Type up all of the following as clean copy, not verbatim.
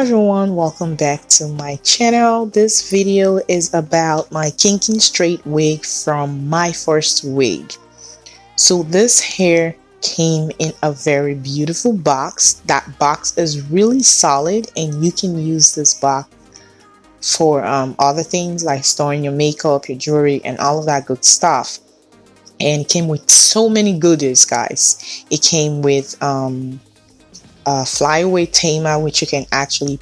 everyone, welcome back to my channel. This video is about my kinky straight wig from Myfirstwig. So this hair came in a very beautiful box. That box is really solid and you can use this box for other things like storing your makeup, your jewelry, and all of that good stuff. And it came with so many goodies, guys. It came with flyaway tamer, which you can actually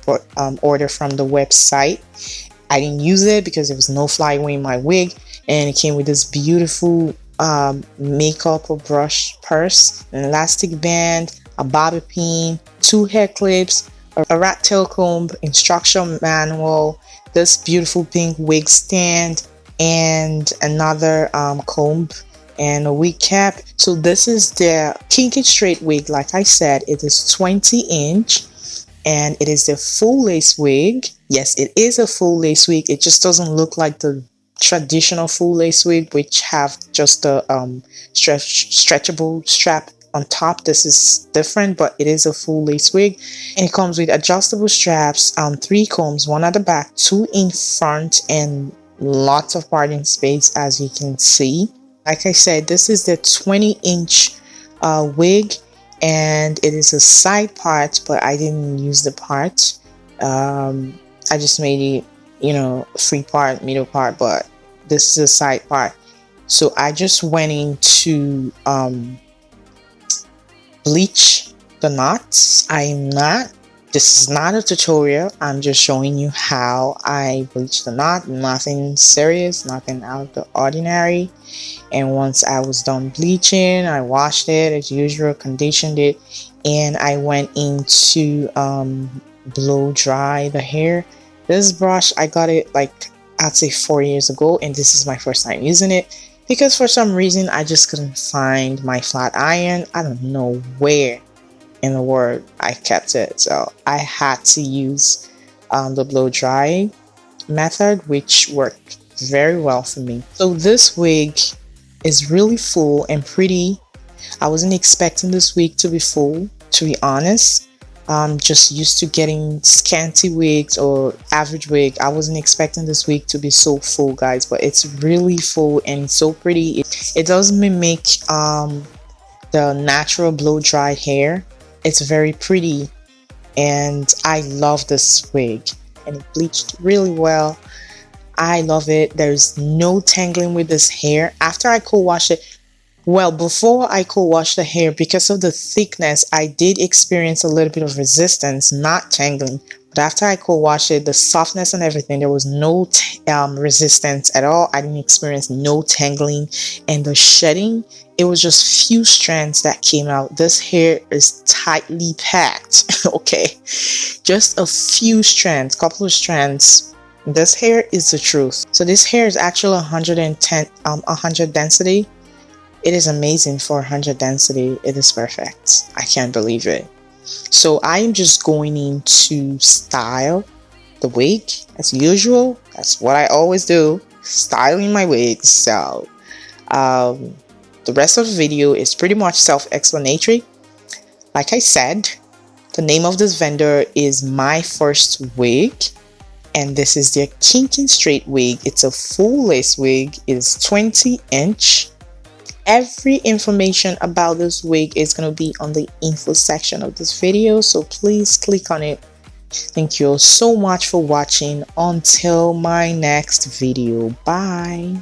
order from the website. I didn't use it because there was no flyaway in my wig, and it came with this beautiful makeup or brush purse, an elastic band, a bobby pin, 2 hair clips, a rat tail comb, instruction manual, this beautiful pink wig stand, and another comb and a wig cap. So this is the kinky straight wig. Like I said, it is 20-inch and it is the full lace wig. Yes, it is a full lace wig. It just doesn't look like the traditional full lace wig, which have just a stretchable strap on top. This is different, but it is a full lace wig, and it comes with adjustable straps, 3 combs, 1 at the back, 2 in front, and lots of parting space, as you can see. Like I said, this is the 20-inch wig, and it is a side part, but I didn't use the part. I just made it, free part, middle part, but this is a side part. So I just went into bleach the knots. This is not a tutorial. I'm just showing you how I bleach the knot. Nothing serious, nothing out of the ordinary. And once I was done bleaching, I washed it as usual, conditioned it, and I went into blow dry the hair. This brush, I got it like I'd say 4 years ago, and this is my first time using it because for some reason I just couldn't find my flat iron. I don't know where in the world I kept it, so I had to use the blow dry method, which worked very well for me. So this wig is really full and pretty. I wasn't expecting this wig to be full, to be honest. I'm just used to getting scanty wigs or average wig. I wasn't expecting this wig to be so full, guys, but it's really full and it's so pretty. It does mimic the natural blow dry hair. It's very pretty and I love this wig, and it bleached really well. I love it. There's no tangling with this hair. After I co-wash it, well, before I co-wash the hair, because of the thickness, I did experience a little bit of resistance, not tangling. But after I co-wash it, the softness and everything, there was no resistance at all. I didn't experience no tangling, and the shedding, it was just few strands that came out. This hair is tightly packed. Okay, just a few strands, couple of strands. This hair is the truth. So this hair is actually 100 density. It is amazing for 100 density. It is perfect. I can't believe it. So I am just going in to style the wig as usual. That's what I always do, styling my wigs. So the rest of the video is pretty much self-explanatory. Like I said, the name of this vendor is Myfirstwig, and this is their kinky straight wig. It's a full lace wig. It's 20-inch. Every information about this wig is going to be on the info section of this video, so please click on it. Thank you all so much for watching. Until my next video, bye.